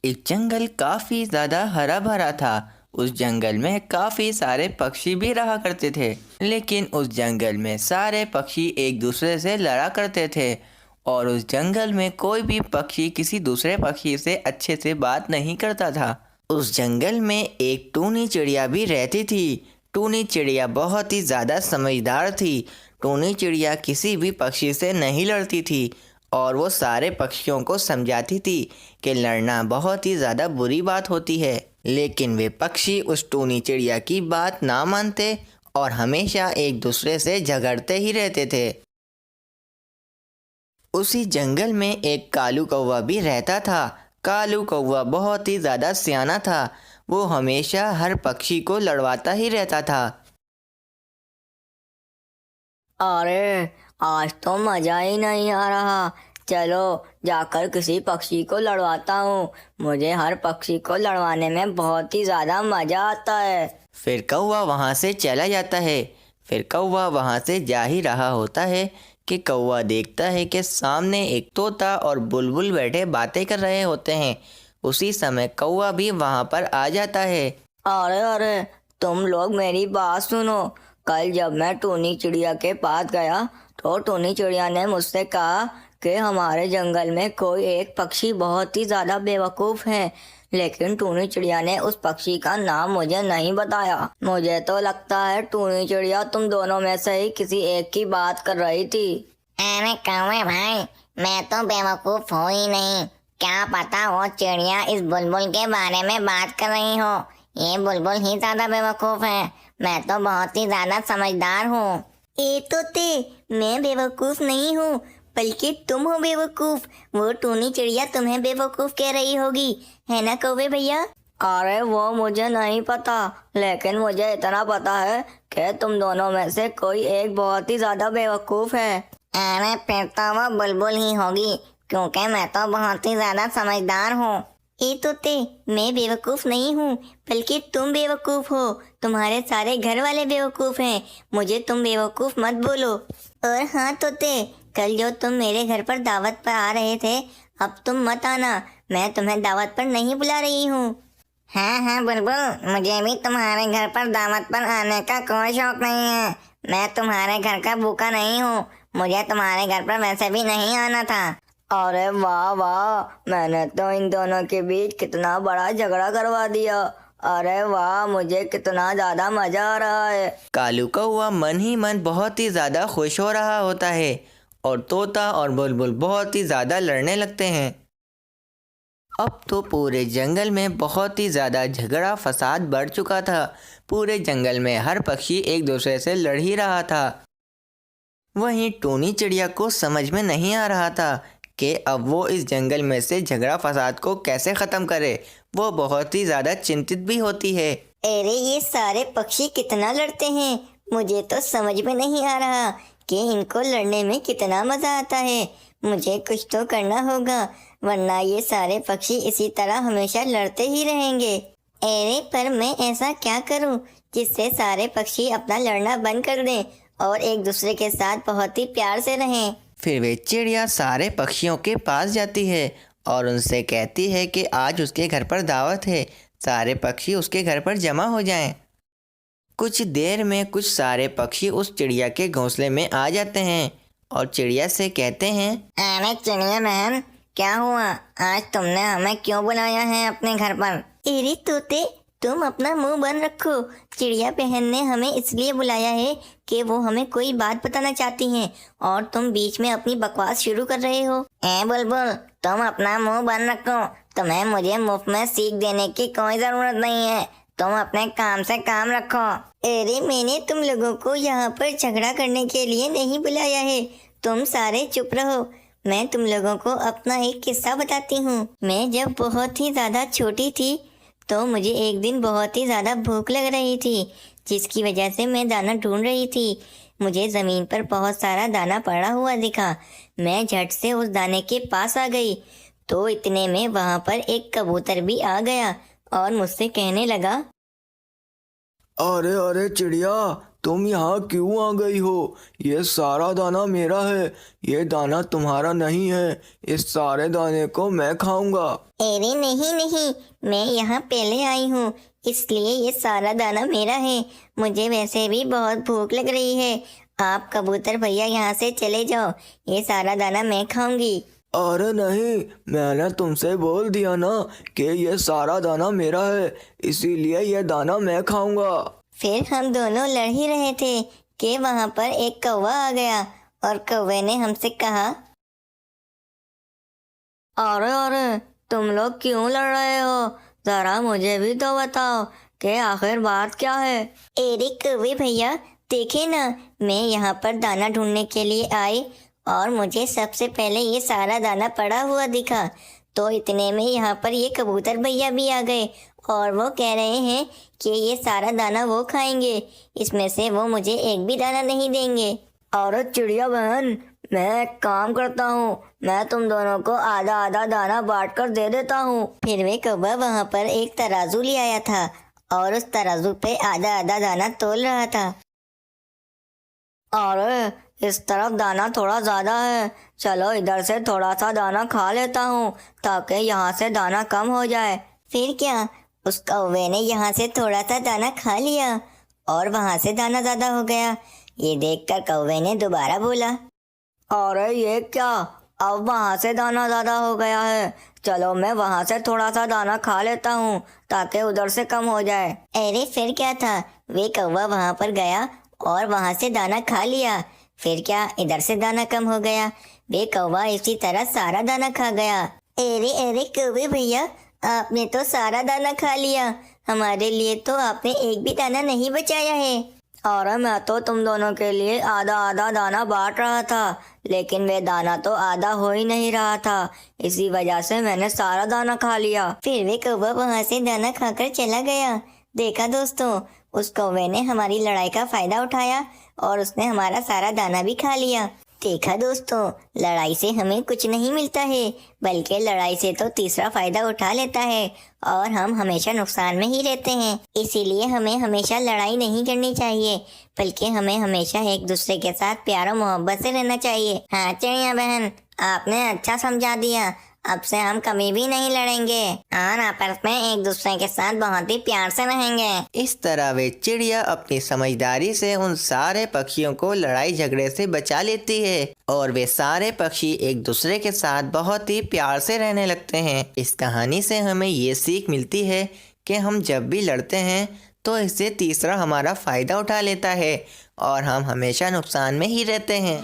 एक जंगल काफी ज्यादा हरा भरा था। उस जंगल में काफी सारे पक्षी भी रहा करते थे, लेकिन उस जंगल में सारे पक्षी एक दूसरे से लड़ा करते थे और उस जंगल में कोई भी पक्षी किसी दूसरे पक्षी से अच्छे से बात नहीं करता था। उस जंगल में एक टूनी चिड़िया भी रहती थी। टूनी चिड़िया बहुत ही ज़्यादा समझदार थी। टूनी चिड़िया किसी भी पक्षी से नहीं लड़ती थी और वो सारे पक्षियों को समझाती थी कि लड़ना बहुत ही ज़्यादा बुरी बात होती है। लेकिन वे पक्षी उस टूनी चिड़िया की बात ना मानते और हमेशा एक दूसरे से झगड़ते ही रहते थे। उसी जंगल में एक कालू कौवा भी रहता था। कालू कौवा बहुत ही ज़्यादा सियाना था। वो हमेशा हर पक्षी को लड़वाता ही रहता था। अरे आज तो मजा ही नहीं आ रहा। चलो जाकर किसी पक्षी को लड़वाता हूँ। मुझे हर पक्षी को लड़वाने में बहुत ही ज्यादा मजा आता है। फिर कौवा वहाँ से चला जाता है। फिर कौवा वहाँ से जा ही रहा होता है कि कौवा देखता है कि सामने एक तोता और बुलबुल बैठे बातें कर रहे होते हैं। उसी समय कौवा भी वहाँ पर आ जाता है। अरे अरे, तुम लोग मेरी बात सुनो। कल जब मैं टूनी चिड़िया के पास गया तो टूनी चिड़िया ने मुझसे कहा कि हमारे जंगल में कोई एक पक्षी बहुत ही ज्यादा बेवकूफ है। लेकिन टूनी चिड़िया ने उस पक्षी का नाम मुझे नहीं बताया। मुझे तो लगता है टूनी चिड़िया तुम दोनों में से ही किसी एक की बात कर रही थी। अरे कौवे भाई, मैं तो बेवकूफ हूँ ही नहीं। क्या पता वो चिड़िया इस बुलबुल के बारे में बात कर रही हो। ये बुलबुल ही ज्यादा बेवकूफ है। मैं तो बहुत ही ज्यादा समझदार हूँ। ए तोते, मैं बेवकूफ नहीं हूँ, बल्कि तुम हो बेवकूफ। वो टूनी चिड़िया तुम्हें बेवकूफ कह रही होगी, है ना कौवे भैया? अरे वो मुझे नहीं पता, लेकिन मुझे इतना पता है कि तुम दोनों में से कोई एक बहुत ही ज्यादा बेवकूफ है। अरे फिर तो वो बुलबुल ही होगी, क्योंकि मैं तो बहुत ही ज्यादा समझदार हूँ। ए तोते, मैं बेवकूफ नहीं हूँ, बल्कि तुम बेवकूफ हो। तुम्हारे सारे घर वाले बेवकूफ हैं। मुझे तुम बेवकूफ मत बोलो। और हाँ तोते, कल जो तुम मेरे घर पर दावत पर आ रहे थे, अब तुम मत आना। मैं तुम्हें दावत पर नहीं बुला रही हूँ। हाँ हाँ बुलबुल, मुझे भी तुम्हारे घर पर दावत पर आने का कोई शौक नहीं है। मैं तुम्हारे घर का भूखा नहीं हूँ। मुझे तुम्हारे घर पर वैसे भी नहीं आना था। अरे वाह वाह, मैंने तो इन दोनों के बीच कितना बड़ा झगड़ा करवा दिया। अरे वाह, मुझे कितना ज्यादा मजा आ रहा है। कालू कौवा मन ही मन बहुत ही ज़्यादा खुश हो रहा होता है और तोता और बुलबुल बहुत ही ज़्यादा लड़ने लगते हैं। अब तो पूरे जंगल में बहुत ही ज़्यादा झगड़ा फसाद बढ़ चुका था। पूरे जंगल में हर पक्षी एक दूसरे से लड़ ही रहा था। वहीं टूनी चिड़िया को समझ में नहीं आ रहा था कि अब वो इस जंगल में से झगड़ा फसाद को कैसे ख़त्म करे। वो बहुत ही ज़्यादा चिंतित भी होती है। अरे ये सारे पक्षी कितना लड़ते हैं, मुझे तो समझ में नहीं आ रहा कि इनको लड़ने में कितना मजा आता है। मुझे कुछ तो करना होगा, वरना ये सारे पक्षी इसी तरह हमेशा लड़ते ही रहेंगे। अरे पर मैं ऐसा क्या करूं जिससे सारे पक्षी अपना लड़ना बंद कर दें और एक दूसरे के साथ बहुत ही प्यार से रहें। फिर वे चिड़िया सारे पक्षियों के पास जाती है और उनसे कहती है कि आज उसके घर पर दावत है, सारे पक्षी उसके घर पर जमा हो जाएं। कुछ देर में कुछ सारे पक्षी उस चिड़िया के घोंसले में आ जाते हैं और चिड़िया से कहते हैं, अरे चिड़िया बहन, क्या हुआ? आज तुमने हमें क्यों बुलाया है अपने घर पर? अरे तोते, तुम अपना मुंह बंद रखो। चिड़िया बहन ने हमें इसलिए बुलाया है कि वो हमें कोई बात बताना चाहती हैं और तुम बीच में अपनी बकवास शुरू कर रहे हो। ए बुलबुल, तुम अपना मुंह बंद रखो। तुम्हें मुझे मुफ्त में सीख देने की कोई जरूरत नहीं है। तुम अपने काम से काम रखो। अरे मैंने तुम लोगों को यहाँ पर झगड़ा करने के लिए नहीं बुलाया है। तुम सारे चुप रहो। मैं तुम लोगों को अपना एक किस्सा बताती हूँ। मैं जब बहुत ही ज्यादा छोटी थी तो मुझे एक दिन बहुत ही ज़्यादा भूख लग रही थी, जिसकी वजह से मैं दाना ढूंढ रही थी। मुझे ज़मीन पर बहुत सारा दाना पड़ा हुआ दिखा। मैं झट से उस दाने के पास आ गई तो इतने में वहाँ पर एक कबूतर भी आ गया और मुझसे कहने लगा, अरे अरे चिड़िया, तुम यहाँ क्यों आ गई हो? ये सारा दाना मेरा है, ये दाना तुम्हारा नहीं है। इस सारे दाने को मैं खाऊंगा। अरे नहीं नहीं, मैं यहाँ पहले आई हूँ, इसलिए ये सारा दाना मेरा है। मुझे वैसे भी बहुत भूख लग रही है। आप कबूतर भैया यहाँ से चले जाओ, ये सारा दाना मैं खाऊंगी। अरे नहीं, मैंने तुमसे बोल दिया ना कि ये सारा दाना मेरा है, इसीलिए ये दाना मैं खाऊंगा। फिर हम दोनों लड़ ही रहे थे कि वहाँ पर एक कौवा आ गया और कौवे ने हमसे कहा, अरे अरे, तुम लोग क्यों लड़ रहे हो? जरा मुझे भी तो बताओ कि आखिर बात क्या है। अरे कौवे भैया, देखे ना, मैं यहाँ पर दाना ढूंढने के लिए आई और मुझे सबसे पहले ये सारा दाना पड़ा हुआ दिखा, तो इतने में यहाँ पर ये कबूतर भैया भी आ गए और वो कह रहे हैं कि ये सारा दाना वो खाएंगे, इसमें से वो मुझे एक भी दाना नहीं देंगे। और चिड़िया बहन, मैं एक काम करता हूँ, मैं तुम दोनों को आधा आधा दाना बांट कर दे देता हूँ। फिर वे कौवा वहाँ पर एक तराजू ले आया था और उस तराजू पे आधा आधा दाना तोल रहा था। अरे, इस तरफ दाना थोड़ा ज़्यादा है, चलो इधर से थोड़ा सा दाना खा लेता हूँ ताकि यहाँ से दाना कम हो जाए। फिर क्या, उस कौवे ने यहाँ से थोड़ा सा दाना खा लिया और वहाँ से दाना ज़्यादा हो गया। ये देखकर कौवे ने दोबारा बोला, अरे ये क्या, अब वहाँ से दाना ज़्यादा हो गया है, चलो मैं वहाँ से थोड़ा सा दाना खा लेता हूँ ताकि उधर से कम हो जाए। अरे फिर क्या था, वे कौवा वहाँ पर गया और वहाँ से दाना खा लिया। फिर क्या, इधर से दाना कम हो गया। वे कौवा इसी तरह सारा दाना खा गया। अरे अरे कौवे भैया, आपने तो सारा दाना खा लिया, हमारे लिए तो आपने एक भी दाना नहीं बचाया है। और मैं तो तुम दोनों के लिए आधा आधा दाना बांट रहा था, लेकिन वे दाना तो आधा हो ही नहीं रहा था, इसी वजह से मैंने सारा दाना खा लिया। फिर वे कौवा वहाँ से दाना खाकर चला गया। देखा दोस्तों, उस कौवे ने हमारी लड़ाई का फायदा उठाया और उसने हमारा सारा दाना भी खा लिया। देखा दोस्तों, लड़ाई से हमें कुछ नहीं मिलता है, बल्कि लड़ाई से तो तीसरा फायदा उठा लेता है और हम हमेशा नुकसान में ही रहते हैं। इसीलिए हमें हमेशा लड़ाई नहीं करनी चाहिए, बल्कि हमें हमेशा एक दूसरे के साथ प्यार और मोहब्बत से रहना चाहिए। हाँ चिड़िया बहन, आपने अच्छा समझा दिया, अब से हम कभी भी नहीं लड़ेंगे और आपस में एक दूसरे के साथ बहुत ही प्यार से रहेंगे। इस तरह वे चिड़िया अपनी समझदारी से उन सारे पक्षियों को लड़ाई झगड़े से बचा लेती है और वे सारे पक्षी एक दूसरे के साथ बहुत ही प्यार से रहने लगते हैं। इस कहानी से हमें ये सीख मिलती है कि हम जब भी लड़ते हैं तो इससे तीसरा हमारा फ़ायदा उठा लेता है और हम हमेशा नुकसान में ही रहते हैं।